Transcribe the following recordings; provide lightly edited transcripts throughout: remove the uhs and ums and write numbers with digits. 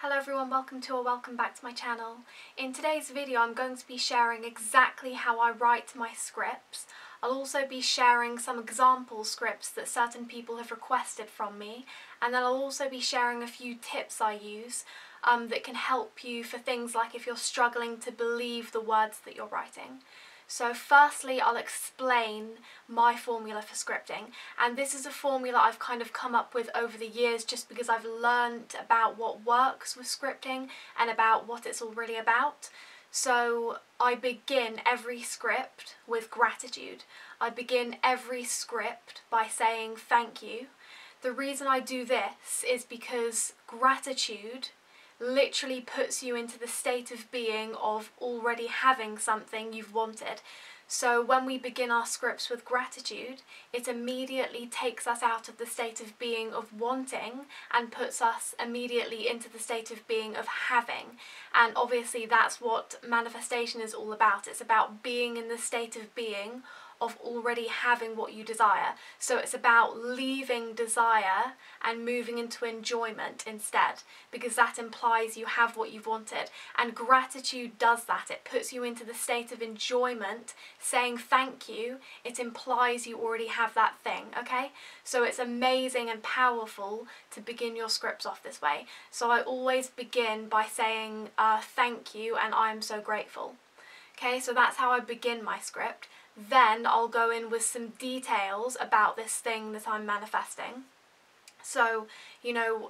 Hello everyone, welcome back to my channel. In today's video I'm going to be sharing exactly how I write my scripts. I'll also be sharing some example scripts that certain people have requested from me, and then I'll also be sharing a few tips I use that can help you for things like if you're struggling to believe the words that you're writing. So firstly, I'll explain my formula for scripting, and this is a formula I've kind of come up with over the years just because I've learned about what works with scripting and about what it's all really about. So I begin every script with gratitude. I begin every script by saying thank you. The reason I do this is because gratitude literally puts you into the state of being of already having something you've wanted. So when we begin our scripts with gratitude, it immediately takes us out of the state of being of wanting and puts us immediately into the state of being of having. And obviously that's what manifestation is all about. It's about being in the state of being of already having what you desire. So it's about leaving desire and moving into enjoyment instead, because that implies you have what you've wanted. And gratitude does that. It puts you into the state of enjoyment. Saying thank you, it implies you already have that thing, okay? So it's amazing and powerful to begin your scripts off this way. So I always begin by saying thank you and I'm so grateful. Okay, so that's how I begin my script. Then I'll go in with some details about this thing that I'm manifesting. So, you know,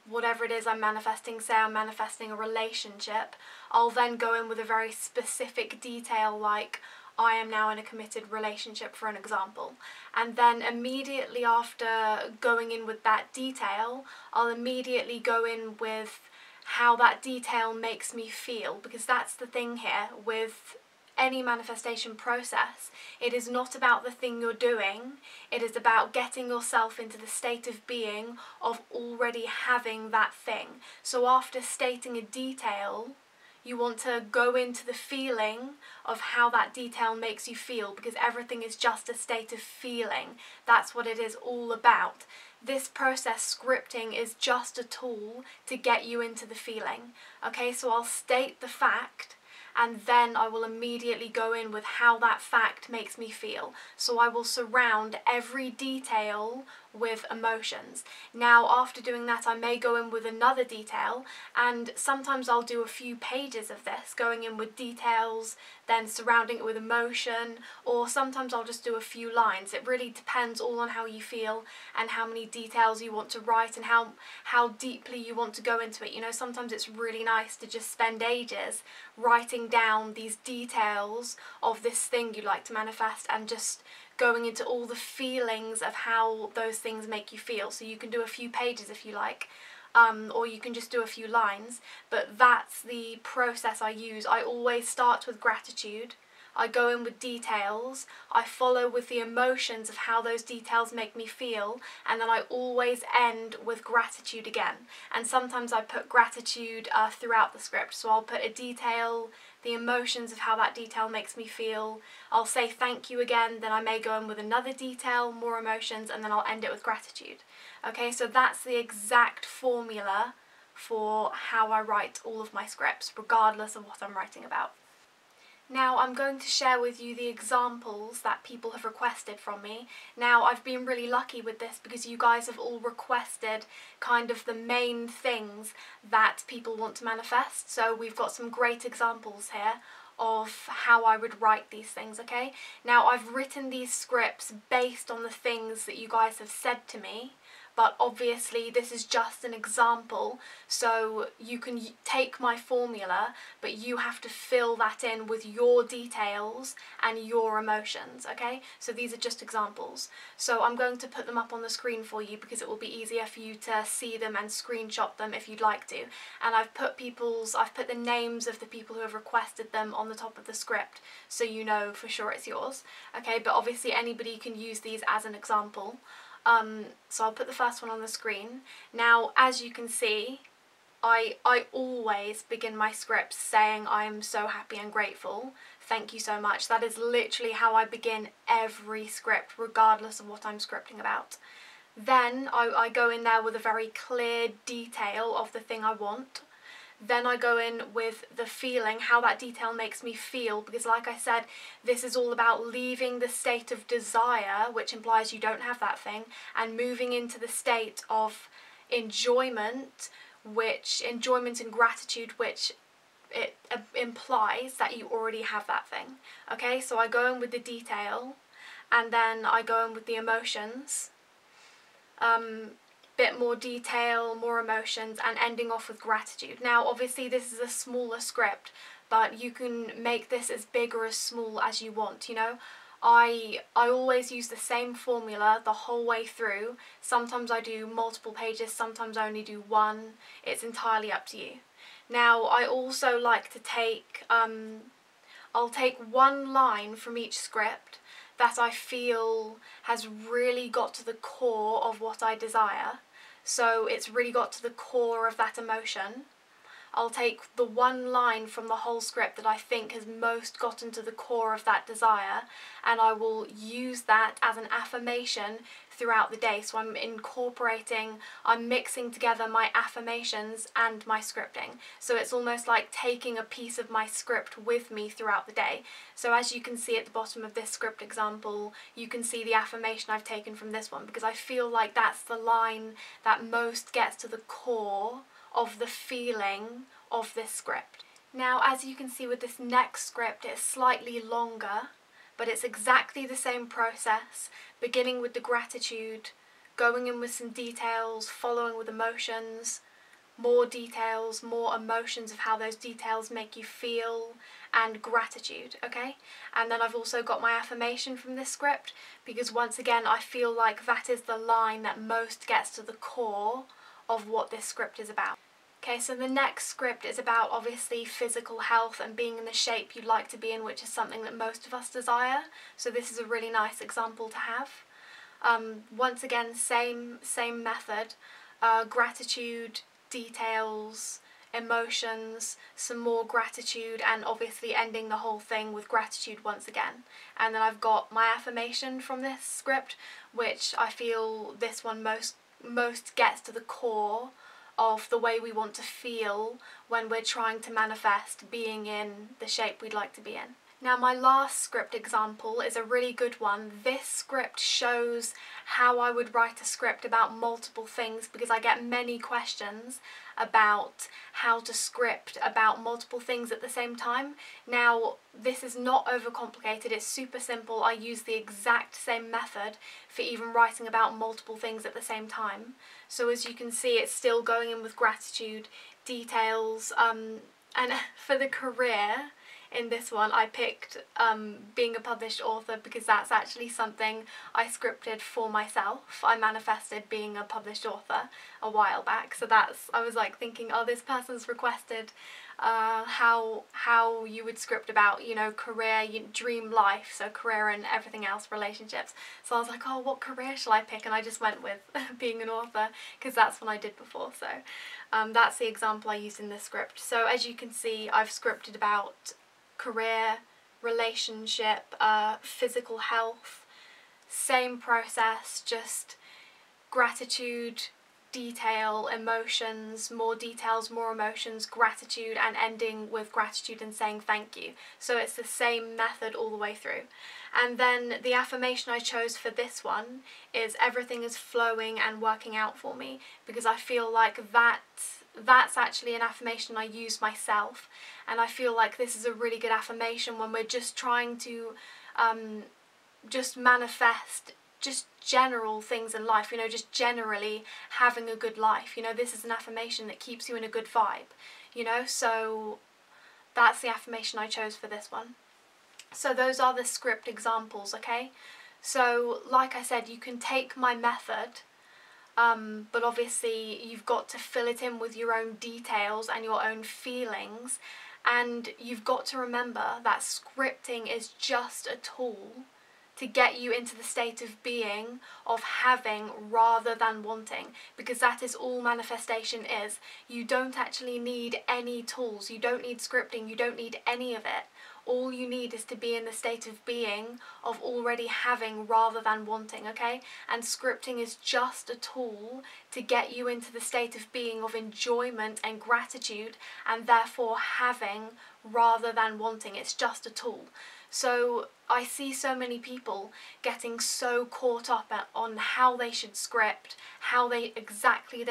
whatever it is I'm manifesting, say I'm manifesting a relationship, I'll then go in with a very specific detail like I am now in a committed relationship, for an example. And then immediately after going in with that detail, I'll immediately go in with how that detail makes me feel, because that's the thing here with any manifestation process. It is not about the thing you're doing, it is about getting yourself into the state of being of already having that thing. So after stating a detail, you want to go into the feeling of how that detail makes you feel, because everything is just a state of feeling. That's what it is all about. This process, scripting, is just a tool to get you into the feeling. Okay, so I'll state the fact, and then I will immediately go in with how that fact makes me feel. So I will surround every detail with emotions. Now after doing that, I may go in with another detail, and sometimes I'll do a few pages of this, going in with details, then surrounding it with emotion, or sometimes I'll just do a few lines. It really depends all on how you feel and how many details you want to write and how deeply you want to go into it. You know, sometimes it's really nice to just spend ages writing down these details of this thing you'd like to manifest and just going into all the feelings of how those things make you feel. So you can do a few pages if you like, or you can just do a few lines, but that's the process I use. I always start with gratitude, I go in with details, I follow with the emotions of how those details make me feel, and then I always end with gratitude again. And sometimes I put gratitude throughout the script, so I'll put a detail, the emotions of how that detail makes me feel, I'll say thank you again, then I may go in with another detail, more emotions, and then I'll end it with gratitude. Okay, so that's the exact formula for how I write all of my scripts, regardless of what I'm writing about. Now I'm going to share with you the examples that people have requested from me. Now I've been really lucky with this because you guys have all requested kind of the main things that people want to manifest. So we've got some great examples here of how I would write these things, okay? Now I've written these scripts based on the things that you guys have said to me, but obviously this is just an example, so you can take my formula, but you have to fill that in with your details and your emotions, okay? So these are just examples. So I'm going to put them up on the screen for you because it will be easier for you to see them and screenshot them if you'd like to. And I've put the names of the people who have requested them on the top of the script, so you know for sure it's yours, okay? But obviously anybody can use these as an example. So I'll put the first one on the screen. Now, as you can see, I always begin my scripts saying I am so happy and grateful. Thank you so much. That is literally how I begin every script, regardless of what I'm scripting about. Then I go in there with a very clear detail of the thing I want. Then I go in with the feeling, how that detail makes me feel, because like I said, this is all about leaving the state of desire, which implies you don't have that thing, and moving into the state of enjoyment, and gratitude, which it implies that you already have that thing. Okay, so I go in with the detail, and then I go in with the emotions, bit more detail, more emotions, and ending off with gratitude. Now obviously this is a smaller script, but you can make this as big or as small as you want, you know. I always use the same formula the whole way through. Sometimes I do multiple pages, sometimes I only do one. It's entirely up to you. Now I also like to take, I'll take one line from each script that I feel has really got to the core of what I desire. So it's really got to the core of that emotion. I'll take the one line from the whole script that I think has most gotten to the core of that desire, and I will use that as an affirmation throughout the day. So I'm mixing together my affirmations and my scripting. So it's almost like taking a piece of my script with me throughout the day. So as you can see at the bottom of this script example, you can see the affirmation I've taken from this one, because I feel like that's the line that most gets to the core of the feeling of this script. Now as you can see with this next script, it's slightly longer, but it's exactly the same process, beginning with the gratitude, going in with some details, following with emotions, more details, more emotions of how those details make you feel, and gratitude, okay? And then I've also got my affirmation from this script, because once again I feel like that is the line that most gets to the core of what this script is about. Okay, so the next script is about obviously physical health and being in the shape you'd like to be in, which is something that most of us desire. So this is a really nice example to have. Once again, same method, gratitude, details, emotions, some more gratitude, and obviously ending the whole thing with gratitude once again. And then I've got my affirmation from this script, which I feel this one most gets to the core of the way we want to feel when we're trying to manifest being in the shape we'd like to be in. Now my last script example is a really good one. This script shows how I would write a script about multiple things, because I get many questions about how to script about multiple things at the same time. Now this is not overcomplicated, it's super simple. I use the exact same method for even writing about multiple things at the same time. So as you can see, it's still going in with gratitude, details, and for the career, in this one I picked being a published author, because that's actually something I scripted for myself. I manifested being a published author a while back, so I was like thinking, oh, this person's requested how you would script about, you know, career, dream life, so career and everything else, relationships. So I was like, oh, what career shall I pick? And I just went with being an author, because that's what I did before. So that's the example I used in this script. So as you can see, I've scripted about career, relationship, physical health, same process, just gratitude, detail, emotions, more details, more emotions, gratitude, and ending with gratitude and saying thank you. So it's the same method all the way through. And then the affirmation I chose for this one is everything is flowing and working out for me, because I feel like that's actually an affirmation I use myself, and I feel like this is a really good affirmation when we're just trying to just manifest just general things in life, you know, just generally having a good life. You know, this is an affirmation that keeps you in a good vibe, you know, so that's the affirmation I chose for this one. So those are the script examples, okay? So like I said, you can take my method, but obviously you've got to fill it in with your own details and your own feelings, and you've got to remember that scripting is just a tool to get you into the state of being, of having rather than wanting, because that is all manifestation is. You don't actually need any tools, you don't need scripting, you don't need any of it. All you need is to be in the state of being of already having rather than wanting, okay? And scripting is just a tool to get you into the state of being of enjoyment and gratitude, and therefore having rather than wanting. It's just a tool. So I see so many people getting so caught up on how they should script, how they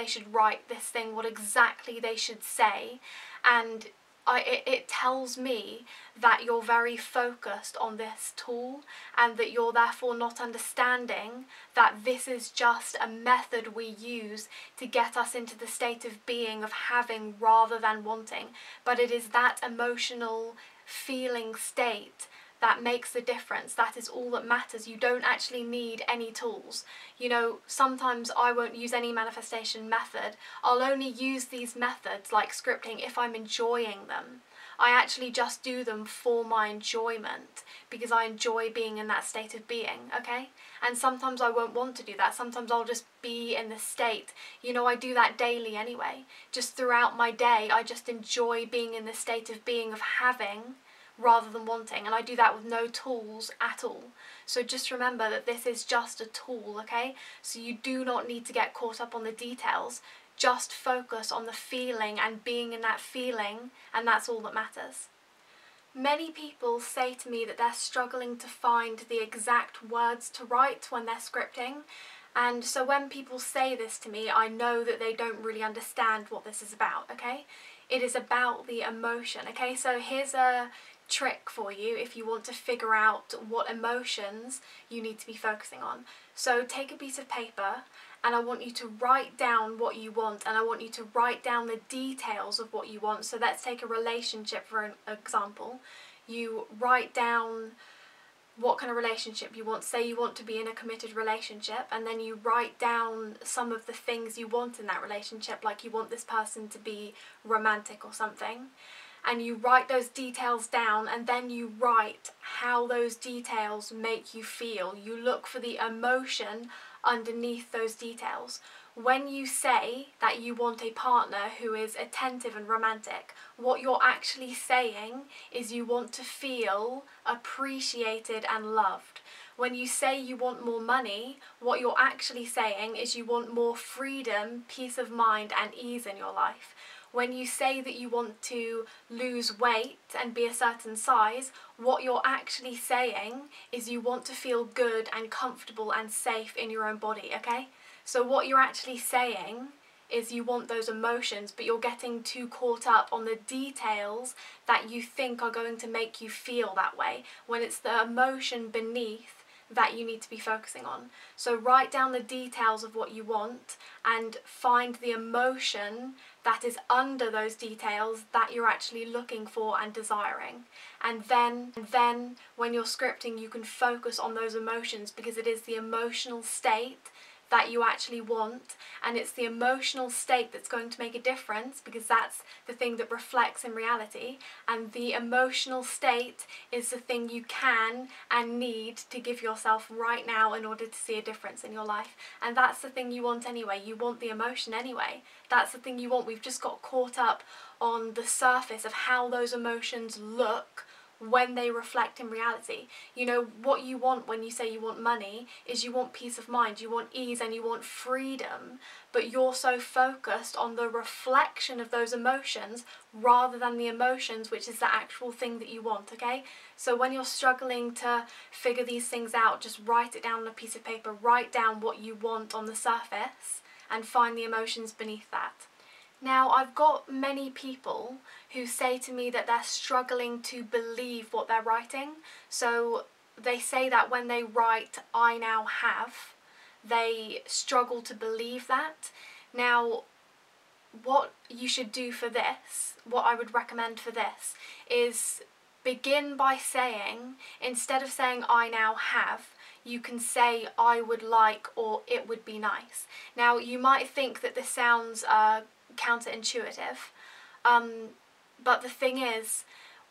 should write this thing, what exactly they should say, and it tells me that you're very focused on this tool, and that you're therefore not understanding that this is just a method we use to get us into the state of being of having rather than wanting. But it is that emotional feeling state that makes the difference. That is all that matters. You don't actually need any tools. You know, sometimes I won't use any manifestation method. I'll only use these methods like scripting if I'm enjoying them. I actually just do them for my enjoyment because I enjoy being in that state of being, okay? And sometimes I won't want to do that. Sometimes I'll just be in the state. You know, I do that daily anyway. Just throughout my day, I just enjoy being in the state of being of having rather than wanting, and I do that with no tools at all. So just remember that this is just a tool, okay? So you do not need to get caught up on the details. Just focus on the feeling and being in that feeling, and that's all that matters. Many people say to me that they're struggling to find the exact words to write when they're scripting, and so when people say this to me, I know that they don't really understand what this is about, okay? It is about the emotion, okay? So here's a trick for you if you want to figure out what emotions you need to be focusing on. So take a piece of paper, and I want you to write down what you want, and I want you to write down the details of what you want. So let's take a relationship for an example. You write down what kind of relationship you want. Say you want to be in a committed relationship, and then you write down some of the things you want in that relationship, like you want this person to be romantic or something. And you write those details down, and then you write how those details make you feel. You look for the emotion underneath those details. When you say that you want a partner who is attentive and romantic, what you're actually saying is you want to feel appreciated and loved. When you say you want more money, what you're actually saying is you want more freedom, peace of mind, and ease in your life. When you say that you want to lose weight and be a certain size, what you're actually saying is you want to feel good and comfortable and safe in your own body, okay? So what you're actually saying is you want those emotions, but you're getting too caught up on the details that you think are going to make you feel that way, when it's the emotion beneath that you need to be focusing on. So write down the details of what you want and find the emotion that is under those details that you're actually looking for and desiring. And then when you're scripting, you can focus on those emotions, because it is the emotional state that you actually want, and it's the emotional state that's going to make a difference, because that's the thing that reflects in reality, and the emotional state is the thing you can and need to give yourself right now in order to see a difference in your life. And that's the thing you want anyway. You want the emotion anyway. That's the thing you want. We've just got caught up on the surface of how those emotions look when they reflect in reality. You know, what you want when you say you want money is you want peace of mind, you want ease, and you want freedom, but you're so focused on the reflection of those emotions rather than the emotions, which is the actual thing that you want, okay? So when you're struggling to figure these things out, just write it down on a piece of paper, write down what you want on the surface, and find the emotions beneath that. Now, I've got many people who say to me that they're struggling to believe what they're writing. So they say that when they write "I now have," they struggle to believe that. Now, what you should do for this, what I would recommend for this, is begin by saying, instead of saying "I now have," you can say "I would like" or "it would be nice." Now, you might think that this sounds counterintuitive, but the thing is,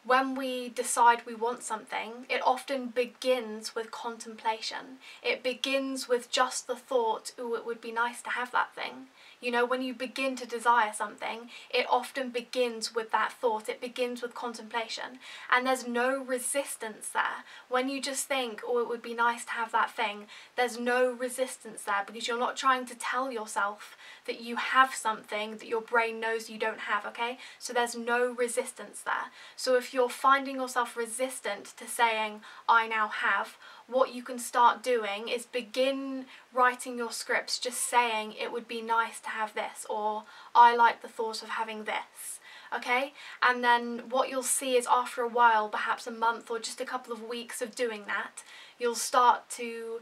when we decide we want something, it often begins with contemplation. It begins with just the thought, "Ooh, it would be nice to have that thing." You know, when you begin to desire something, it often begins with that thought, it begins with contemplation, and there's no resistance there. When you just think, oh, it would be nice to have that thing, there's no resistance there, because you're not trying to tell yourself that you have something that your brain knows you don't have, okay? So there's no resistance there. So if you're finding yourself resistant to saying, I now have, what you can start doing is begin writing your scripts just saying, it would be nice to have this, or I like the thought of having this. Okay? And then what you'll see is after a while, perhaps a month or just a couple of weeks of doing that, you'll start to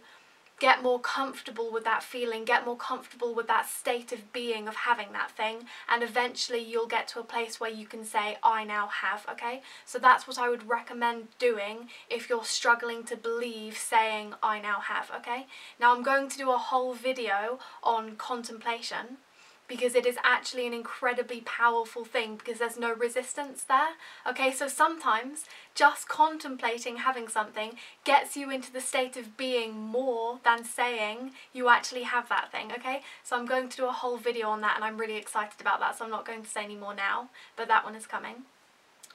get more comfortable with that feeling, get more comfortable with that state of being of having that thing, and eventually you'll get to a place where you can say, I now have, okay? So that's what I would recommend doing if you're struggling to believe saying, I now have, okay? Now I'm going to do a whole video on contemplation, because it is actually an incredibly powerful thing, because there's no resistance there. Okay, so sometimes just contemplating having something gets you into the state of being more than saying you actually have that thing, okay? So I'm going to do a whole video on that, and I'm really excited about that, so I'm not going to say any more now, but that one is coming.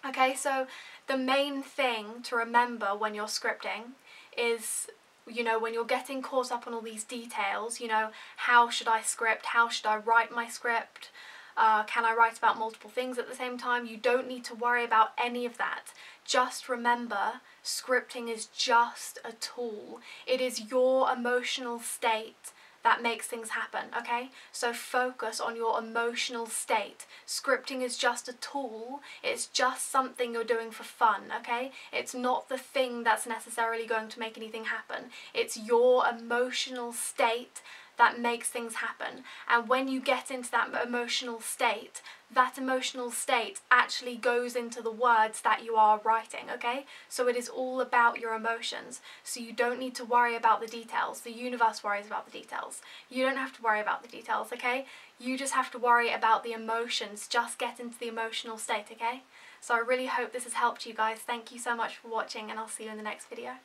Okay, so the main thing to remember when you're scripting is, you know, when you're getting caught up on all these details, you know, how should I script, how should I write my script, can I write about multiple things at the same time? You don't need to worry about any of that. Just remember, scripting is just a tool. It is your emotional state that makes things happen, okay? So focus on your emotional state. Scripting is just a tool. It's just something you're doing for fun, okay? It's not the thing that's necessarily going to make anything happen. It's your emotional state that makes things happen. And when you get into that emotional state actually goes into the words that you are writing, okay? So it is all about your emotions. So you don't need to worry about the details. The universe worries about the details. You don't have to worry about the details, okay? You just have to worry about the emotions. Just get into the emotional state, okay? So I really hope this has helped you guys. Thank you so much for watching, and I'll see you in the next video.